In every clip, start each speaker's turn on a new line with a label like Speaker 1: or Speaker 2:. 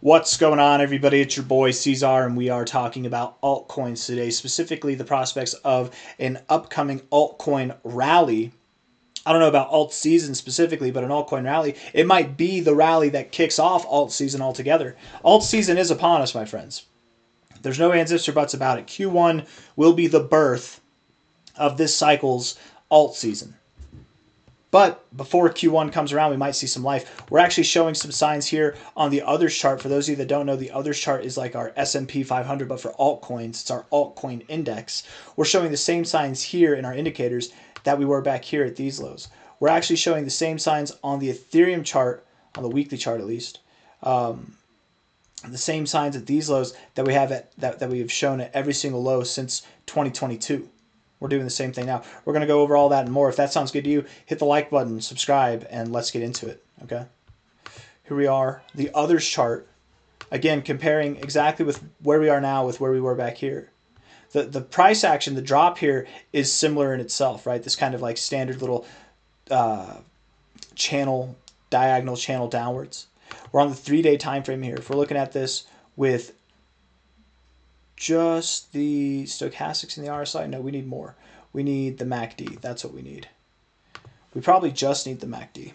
Speaker 1: What's going on, everybody? It's your boy C-Zar, and we are talking about altcoins today, specifically the prospects of an upcoming altcoin rally. I don't know about alt season specifically, but an altcoin rally, it might be the rally that kicks off alt season altogether. Alt season is upon us, my friends. There's no ands, ifs, or buts about it. Q1 will be the birth of this cycle's alt season. But before Q1 comes around, we might see some life. We're actually showing some signs here on the others chart. For those of you that don't know, the others chart is like our S&P 500, but for altcoins, it's our altcoin index. We're showing the same signs here in our indicators that we were back here at these lows. We're actually showing the same signs on the Ethereum chart, on the weekly chart at least, the same signs at these lows that we have that we have shown at every single low since 2022. We're doing the same thing now. We're going to go over all that and more. If that sounds good to you, hit the like button, subscribe, and let's get into it, okay? Here we are, the others chart. Again, comparing exactly with where we are now with where we were back here. The price action, the drop here is similar in itself, right? This kind of like standard little channel, diagonal channel downwards. We're on the 3-day time frame here. If we're looking at this with just the stochastics and the RSI, no, we need more. We need the MACD. That's what we need. We probably just need the MACD.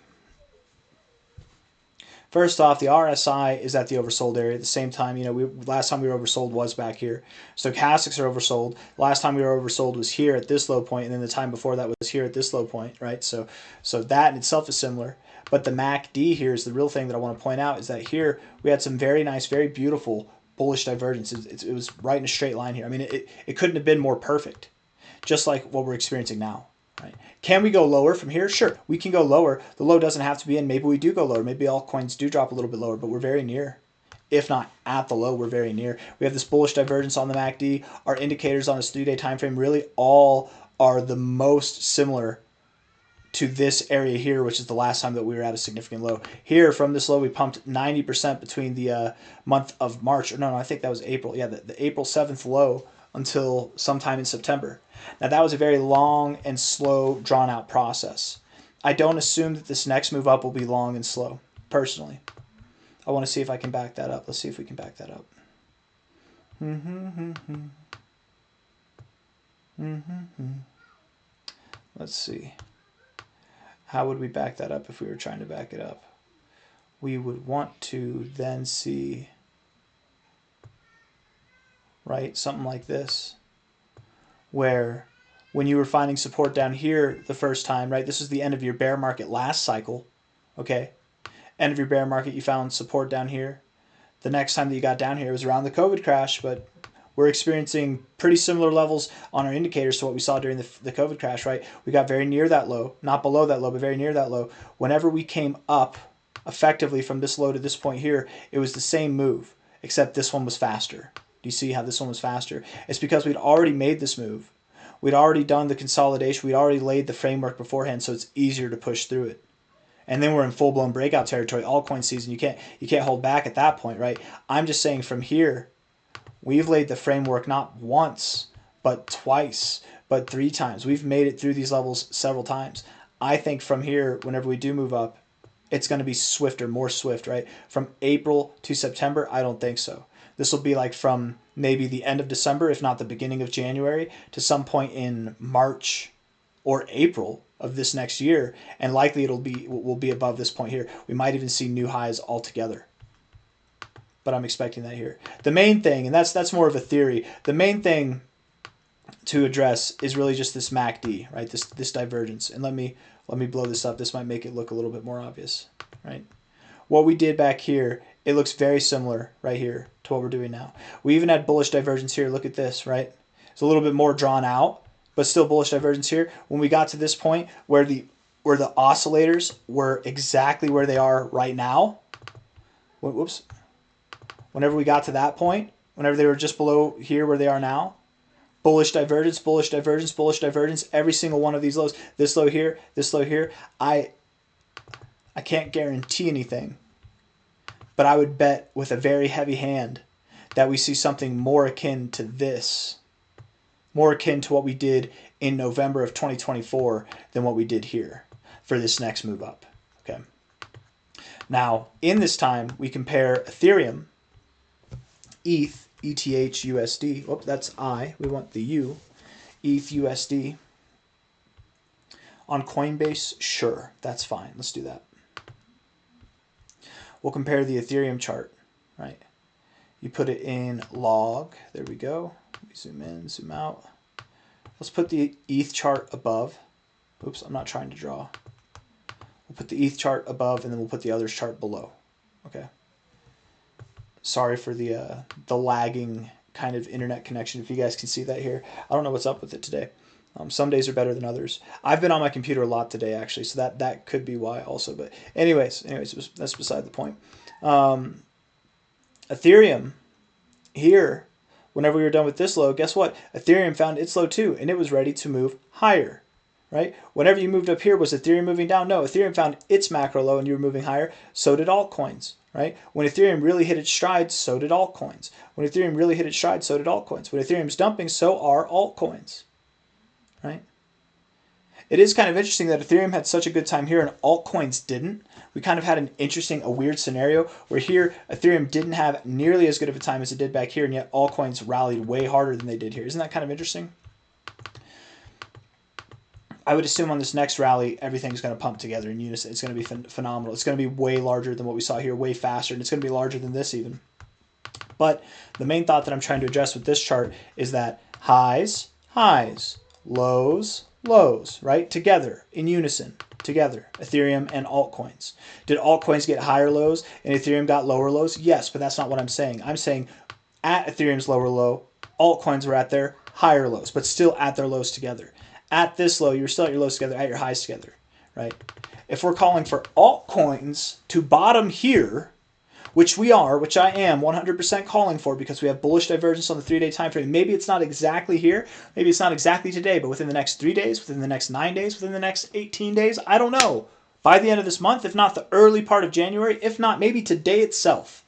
Speaker 1: First off, the RSI is at the oversold area. At the same time, last time we were oversold was back here. Stochastics are oversold. Last time we were oversold was here at this low point, and then the time before that was here at this low point, right? So that in itself is similar. But the MACD here is the real thing that I want to point out, is that here we had some very nice, very beautiful bullish divergence. It was right in a straight line here. I mean, it couldn't have been more perfect, just like what we're experiencing now. Right? Can we go lower from here? Sure, we can go lower. The low doesn't have to be in. Maybe we do go lower. Maybe altcoins do drop a little bit lower, but we're very near. If not at the low, we're very near. We have this bullish divergence on the MACD. Our indicators on this 3-day time frame really all are the most similar to this area here, which is the last time that we were at a significant low. Here, from this low, we pumped 90% between the month of March. Or no, I think that was April. Yeah, the April 7th low until sometime in September. Now, that was a very long and slow, drawn-out process. I don't assume that this next move up will be long and slow, personally. I want to see if I can back that up. Let's see if we can back that up. Let's see. How would we back that up if we were trying to back it up? We would want to then see, right, something like this, where when you were finding support down here the first time, right, this is the end of your bear market last cycle, okay? End of your bear market, you found support down here. The next time that you got down here was around the COVID crash, but we're experiencing pretty similar levels on our indicators to what we saw during the COVID crash, right? We got very near that low, not below that low, but very near that low. Whenever we came up effectively from this low to this point here, it was the same move, except this one was faster. Do you see how this one was faster? It's because we'd already made this move. We'd already done the consolidation. We'd already laid the framework beforehand, so it's easier to push through it. And then we're in full-blown breakout territory, altcoin season. You can't hold back at that point, right? I'm just saying from here, we've laid the framework not once, but twice, but 3 times. We've made it through these levels several times. I think from here, whenever we do move up, it's going to be swifter, more swift, right? From April to September, I don't think so. This will be like from maybe the end of December, if not the beginning of January, to some point in March or April of this next year, and likely will be above this point here. We might even see new highs altogether. But I'm expecting that here. The main thing, and that's more of a theory, the main thing to address is really just this MACD, right? This divergence. And let me blow this up. This might make it look a little bit more obvious, right? What we did back here, it looks very similar right here to what we're doing now. We even had bullish divergence here. Look at this, right? It's a little bit more drawn out, but still bullish divergence here. When we got to this point where the oscillators were exactly where they are right now, whoops. Whenever we got to that point, whenever they were just below here where they are now, bullish divergence, bullish divergence, bullish divergence, every single one of these lows, this low here, this low here, I can't guarantee anything, but I would bet with a very heavy hand that we see something more akin to this, more akin to what we did in November of 2024 than what we did here for this next move up, okay? Now, in this time, we compare Ethereum ETH, ETH USD. Whoop, that's I. We want the U. ETH USD. On Coinbase, sure, that's fine. Let's do that. We'll compare the Ethereum chart, right? You put it in log. There we go. We zoom in, zoom out. Let's put the ETH chart above. Oops, I'm not trying to draw. We'll put the ETH chart above, and then we'll put the others chart below. Okay. Sorry for the lagging kind of internet connection. If you guys can see that here, I don't know what's up with it today. Some days are better than others. I've been on my computer a lot today, actually, so that could be why also. But anyways, that's beside the point. Ethereum here, whenever we were done with this low, guess what? Ethereum found its low too, and it was ready to move higher, right? Whenever you moved up here, was Ethereum moving down? No, Ethereum found its macro low and you were moving higher. So did altcoins, right? When Ethereum really hit its stride, so did altcoins. When Ethereum really hit its stride, so did altcoins. When Ethereum's dumping, so are altcoins, right? It is kind of interesting that Ethereum had such a good time here and altcoins didn't. We kind of had an interesting, a weird scenario where here Ethereum didn't have nearly as good of a time as it did back here, and yet altcoins rallied way harder than they did here. Isn't that kind of interesting? I would assume on this next rally, everything's going to pump together in unison. It's going to be phenomenal. It's going to be way larger than what we saw here, way faster, and it's going to be larger than this even. But the main thought that I'm trying to address with this chart is that highs, highs, lows, lows, right? Together, in unison, together, Ethereum and altcoins. Did altcoins get higher lows and Ethereum got lower lows? Yes, but that's not what I'm saying. I'm saying at Ethereum's lower low, altcoins were at their higher lows, but still at their lows together. At this low, you're still at your lows together, at your highs together, right? If we're calling for altcoins to bottom here, which we are, which I am 100% calling for because we have bullish divergence on the 3-day time frame. Maybe it's not exactly here. Maybe it's not exactly today, but within the next 3 days, within the next 9 days, within the next 18 days, I don't know. By the end of this month, if not the early part of January, if not maybe today itself,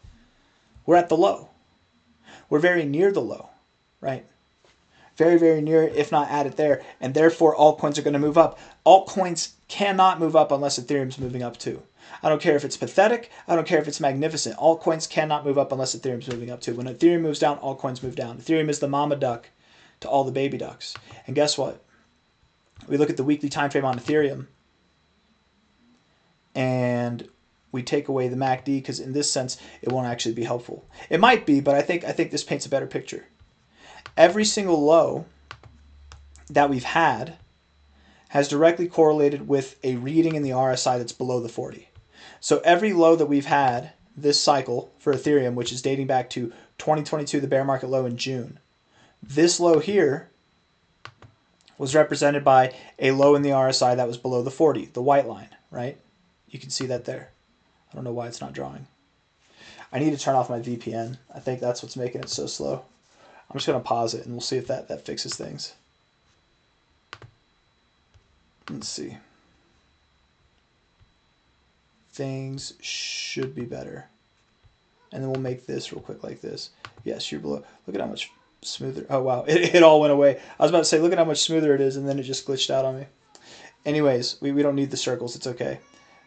Speaker 1: we're at the low. We're very near the low, right? Very, very near, if not at it there. And therefore, altcoins are going to move up. Altcoins cannot move up unless Ethereum's moving up too. I don't care if it's pathetic. I don't care if it's magnificent. Altcoins cannot move up unless Ethereum's moving up too. When Ethereum moves down, altcoins move down. Ethereum is the mama duck to all the baby ducks. And guess what? We look at the weekly time frame on Ethereum and we take away the MACD because in this sense, it won't actually be helpful. It might be, but I think this paints a better picture. Every single low that we've had has directly correlated with a reading in the RSI that's below the 40. So every low that we've had this cycle for Ethereum, which is dating back to 2022, the bear market low in June, this low here was represented by a low in the RSI that was below the 40, the white line, right? You can see that there. I don't know why it's not drawing. I need to turn off my VPN. I think that's what's making it so slow. I'm just going to pause it and we'll see if that fixes things. Let's see. Things should be better. And then we'll make this real quick like this. Yes, you're below. Look at how much smoother. Oh, wow. It all went away. I was about to say, look at how much smoother it is, and then it just glitched out on me. Anyways, we don't need the circles. It's okay.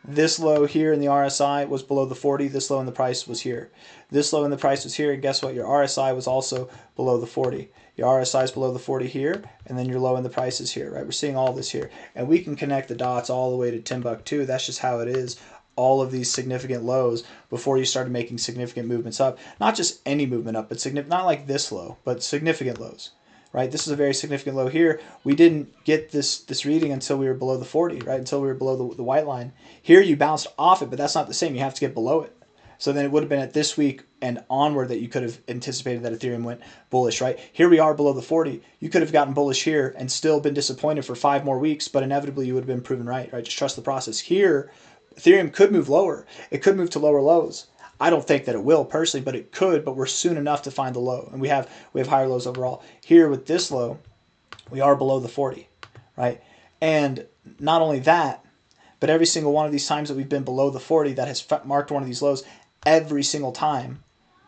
Speaker 1: This low here in the RSI was below the 40. This low in the price was here. This low in the price was here. And guess what? Your RSI was also below the 40. Your RSI is below the 40 here. And then your low in the price is here, right? We're seeing all this here. And we can connect the dots all the way to Timbuktu. That's just how it is. All of these significant lows before you started making significant movements up. Not just any movement up, but not like this low, but significant lows. Right, this is a very significant low here. We didn't get this reading until we were below the 40, right? Until we were below the white line. Here you bounced off it, but that's not the same. You have to get below it. So then it would have been at this week and onward that you could have anticipated that Ethereum went bullish, right? Here we are below the 40. You could have gotten bullish here and still been disappointed for 5 more weeks, but inevitably you would have been proven right? Just trust the process. Here, Ethereum could move lower. It could move to lower lows. I don't think that it will personally, but it could, but we're soon enough to find the low. And we have higher lows overall. Here with this low, we are below the 40, right? And not only that, but every single one of these times that we've been below the 40 that has marked one of these lows, every single time,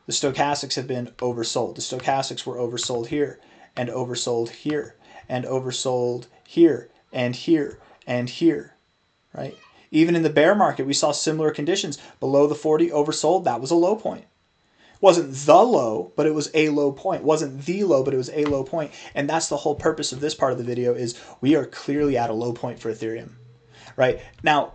Speaker 1: the stochastics have been oversold. The stochastics were oversold here, and oversold here, and oversold here, and here, and here, right? Even in the bear market, we saw similar conditions. Below the 40, oversold, that was a low point. Wasn't the low, but it was a low point. Wasn't the low, but it was a low point. And that's the whole purpose of this part of the video, is we are clearly at a low point for Ethereum, right? Now,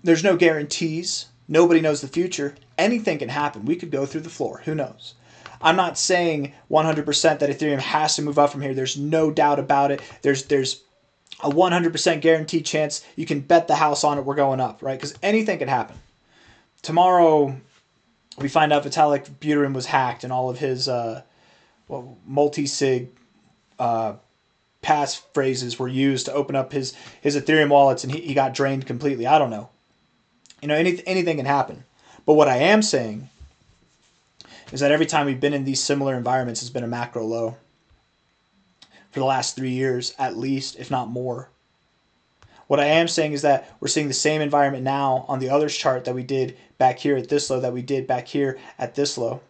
Speaker 1: there's no guarantees. Nobody knows the future. Anything can happen. We could go through the floor. Who knows? I'm not saying 100% that Ethereum has to move up from here. There's no doubt about it. There's a 100% guaranteed chance. You can bet the house on it. We're going up, right? Because anything could happen. Tomorrow, we find out Vitalik Buterin was hacked and all of his multi-sig passphrases were used to open up his Ethereum wallets, and he got drained completely. I don't know. You know, anything can happen. But what I am saying is that every time we've been in these similar environments, it's been a macro low for the last 3 years, at least, if not more. What I am saying is that we're seeing the same environment now on the others chart that we did back here at this low, that we did back here at this low.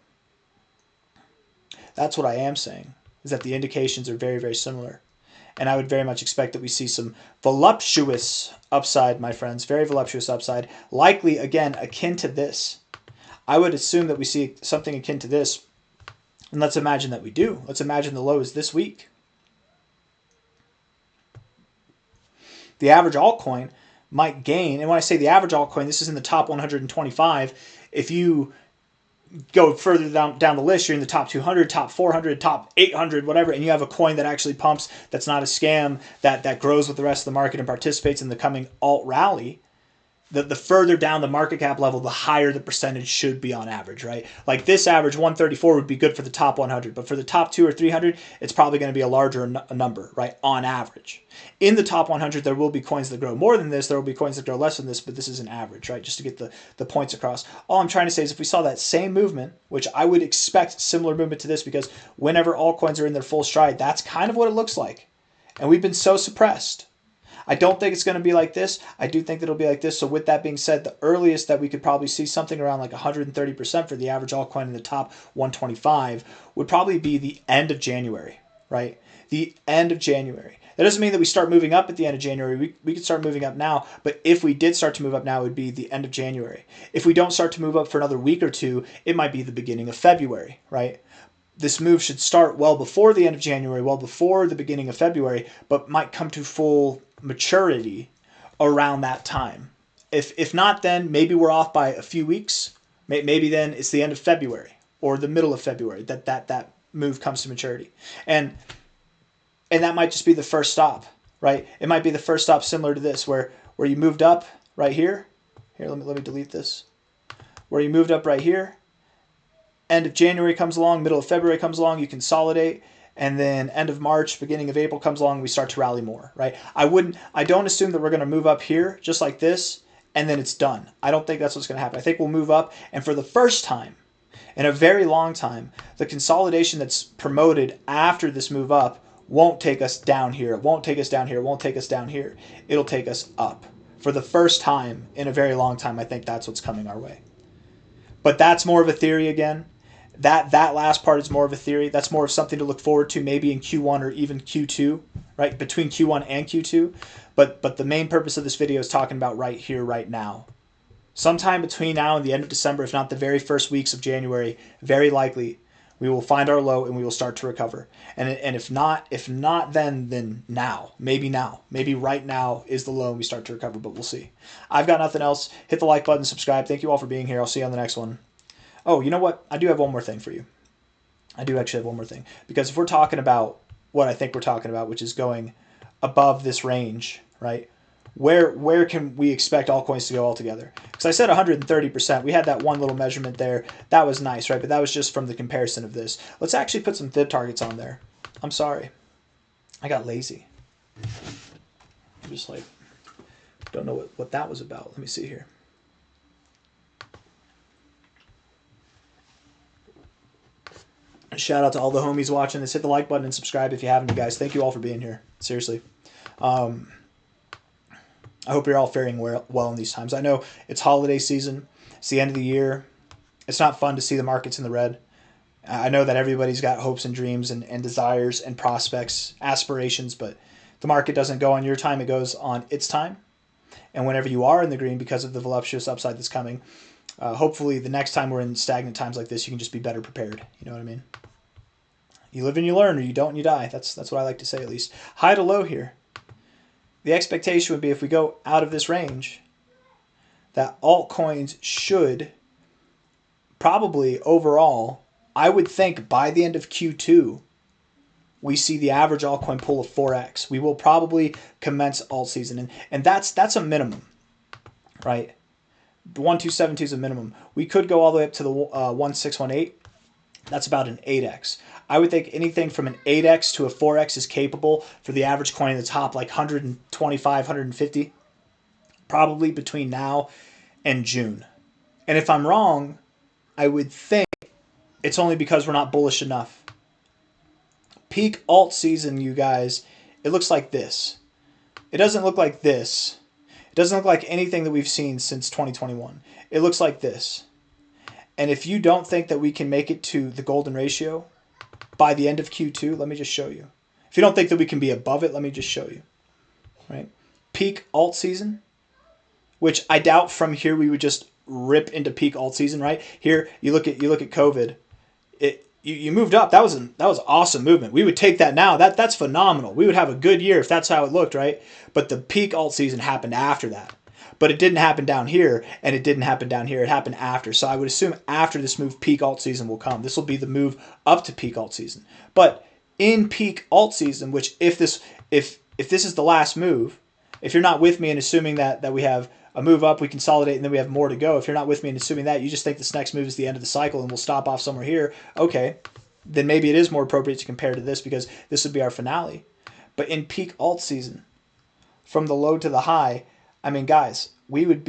Speaker 1: That's what I am saying, is that the indications are very, very similar. And I would very much expect that we see some voluptuous upside, my friends, very voluptuous upside, likely, again, akin to this. I would assume that we see something akin to this, and let's imagine that we do. Let's imagine the low is this week. The average altcoin might gain, and when I say the average altcoin, this is in the top 125. If you go further down the list, you're in the top 200, top 400, top 800, whatever, and you have a coin that actually pumps, that's not a scam, that grows with the rest of the market and participates in the coming alt rally. The further down the market cap level, the higher the percentage should be on average, right? Like this average 134 would be good for the top 100, but for the top 200 or 300, it's probably going to be a larger number, right, on average. In the top 100, there will be coins that grow more than this. There will be coins that grow less than this, but this is an average, right, just to get the points across. All I'm trying to say is if we saw that same movement, which I would expect similar movement to this, because whenever altcoins are in their full stride, that's kind of what it looks like. And we've been so suppressed. I don't think it's going to be like this. I do think that it'll be like this. So with that being said, the earliest that we could probably see something around like 130% for the average altcoin in the top 125 would probably be the end of January, right? The end of January. That doesn't mean that we start moving up at the end of January. We could start moving up now, but if we did start to move up now, it would be the end of January. If we don't start to move up for another week or two, it might be the beginning of February, right? This move should start well before the end of January, well before the beginning of February, but might come to full maturity around that time. If not, then maybe we're off by a few weeks. Maybe then it's the end of February or the middle of February that move comes to maturity. And that might just be the first stop, right? It might be the first stop similar to this, where you moved up right here. Here, let me delete this. Where you moved up right here. End of January comes along, middle of February comes along, you consolidate, and then end of March, beginning of April comes along, we start to rally more, right? I don't assume that we're going to move up here just like this, and then it's done. I don't think that's what's going to happen. I think we'll move up, and for the first time in a very long time, the consolidation that's promoted after this move up won't take us down here. It won't take us down here. It won't take us down here. It'll take us up. For the first time in a very long time, I think that's what's coming our way. But that's more of a theory again. That last part is more of a theory. That's more of something to look forward to maybe in Q1 or even Q2, right? Between Q1 and Q2. But the main purpose of this video is talking about right here, right now. Sometime between now and the end of December, if not the very first weeks of January, very likely we will find our low and we will start to recover. And if not then now. Maybe right now is the low and we start to recover, but we'll see. I've got nothing else. Hit the like button, subscribe. Thank you all for being here. I'll see you on the next one. Oh, you know what? I do have one more thing for you. I do actually have one more thing. Because if we're talking about what I think we're talking about, which is going above this range, right? Where can we expect altcoins to go altogether? Because I said 130%. We had that one little measurement there. That was nice, right? But that was just from the comparison of this. Let's actually put some fib targets on there. I'm sorry. I got lazy. I'm just like, don't know what that was about. Let me see here. Shout out to all the homies watching this. Hit the like button and subscribe if you haven't, you guys. Thank you all for being here. Seriously. I hope you're all faring well in these times. I know it's holiday season. It's the end of the year. It's not fun to see the markets in the red. I know that everybody's got hopes and dreams and desires and prospects, aspirations, but the market doesn't go on your time. It goes on its time. And whenever you are in the green because of the voluptuous upside that's coming, hopefully the next time we're in stagnant times like this, you can just be better prepared. You know what I mean? You live and you learn, or you don't and you die. That's what I like to say, at least. High to low here. The expectation would be if we go out of this range, that altcoins should probably overall, I would think by the end of Q2, we see the average altcoin pull of 4x. We will probably commence alt season, and that's a minimum, right? The 1272 is a minimum. We could go all the way up to the 1618. That's about an 8x. I would think anything from an 8x to a 4x is capable for the average coin in the top, like 125, 150, probably between now and June. And if I'm wrong, I would think it's only because we're not bullish enough. Peak alt season, you guys, it looks like this. It doesn't look like this. It doesn't look like anything that we've seen since 2021. It looks like this. And if you don't think that we can make it to the golden ratio by the end of Q2, let me just show you. If you don't think that we can be above it, let me just show you. Right? Peak alt season, which I doubt from here we would just rip into peak alt season, right? Here you look at COVID. You moved up. That was awesome movement. We would take that now. That's phenomenal. We would have a good year if that's how it looked, right? But the peak alt season happened after that. But it didn't happen down here, and it didn't happen down here. It happened after. So I would assume after this move, peak alt season will come. This will be the move up to peak alt season. But in peak alt season, which if this is the last move, if you're not with me and assuming that we have a move up, we consolidate, and then we have more to go. If you're not with me and assuming that, you just think this next move is the end of the cycle and we'll stop off somewhere here, okay, then maybe it is more appropriate to compare to this because this would be our finale. But in peak alt season, from the low to the high, I mean, guys, we would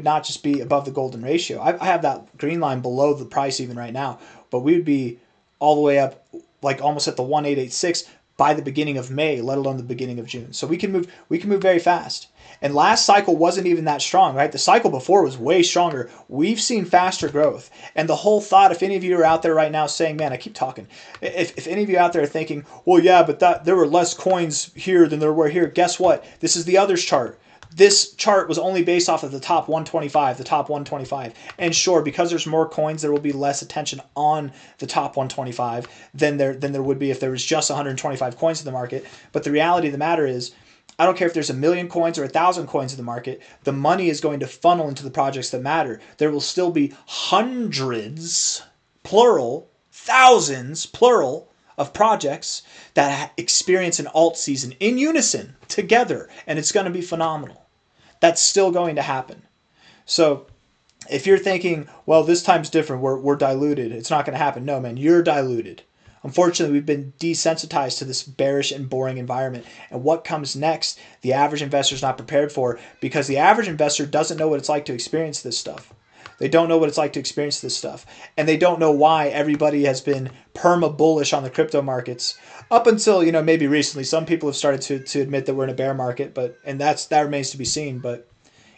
Speaker 1: not just be above the golden ratio. I have that green line below the price even right now, but we would be all the way up, like almost at the 1886 by the beginning of May, let alone the beginning of June. So we can move very fast. And last cycle wasn't even that strong, right? The cycle before was way stronger. We've seen faster growth. And the whole thought, if any of you are out there right now saying, man, I keep talking. If any of you out there are thinking, well, yeah, but there were less coins here than there were here. Guess what? This is the others chart. This chart was only based off of the top 125, And sure, because there's more coins, there will be less attention on the top 125 than there would be if there was just 125 coins in the market. But the reality of the matter is, I don't care if there's 1,000,000 coins or 1,000 coins in the market, the money is going to funnel into the projects that matter. There will still be hundreds, plural, thousands, plural, of projects that experience an alt season in unison together, and it's going to be phenomenal. That's still going to happen. So if you're thinking, well, this time's different, we're diluted, it's not going to happen. No, man, you're diluted. Unfortunately, we've been desensitized to this bearish and boring environment. And what comes next, the average investor is not prepared for, because the average investor doesn't know what it's like to experience this stuff. They don't know what it's like to experience this stuff. And they don't know why everybody has been perma-bullish on the crypto markets up until, maybe recently. Some people have started to admit that we're in a bear market, and that remains to be seen. But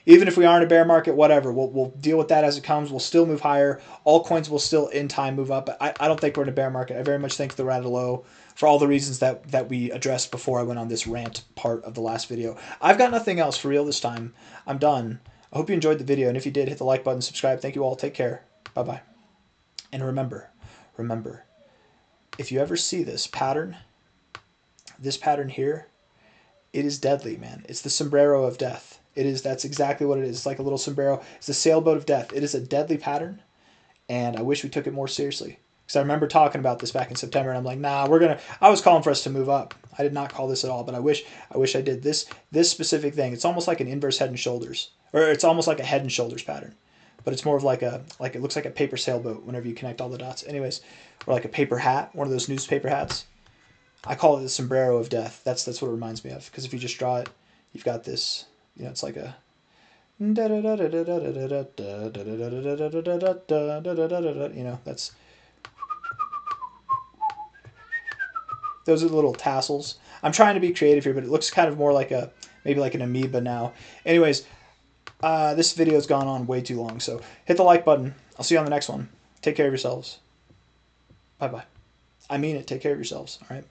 Speaker 1: even if we are in a bear market, whatever, we'll deal with that as it comes. We'll still move higher. Altcoins will still in time move up. I don't think we're in a bear market. I very much think they're at a low for all the reasons that we addressed before I went on this rant part of the last video. I've got nothing else for real this time. I'm done. I hope you enjoyed the video, and if you did, hit the like button, subscribe. Thank you all. Take care. Bye-bye. And remember, if you ever see this pattern here, it is deadly, man. It's the sombrero of death. That's exactly what it is. It's like a little sombrero. It's a sailboat of death. It is a deadly pattern, and I wish we took it more seriously. Because I remember talking about this back in September, and I'm like, nah, I was calling for us to move up. I did not call this at all, but I wish I did this specific thing. It's almost like an inverse head and shoulders, or it's almost like a head and shoulders pattern, but it's more of like it looks like a paper sailboat whenever you connect all the dots. Anyways, or like a paper hat, one of those newspaper hats. I call it the sombrero of death. That's what it reminds me of. Because if you just draw it, you've got this. It's like a. That's. Those are the little tassels. I'm trying to be creative here, but it looks kind of more like maybe like an amoeba now. Anyways, this video has gone on way too long, so hit the like button. I'll see you on the next one. Take care of yourselves. Bye-bye. I mean it. Take care of yourselves, all right?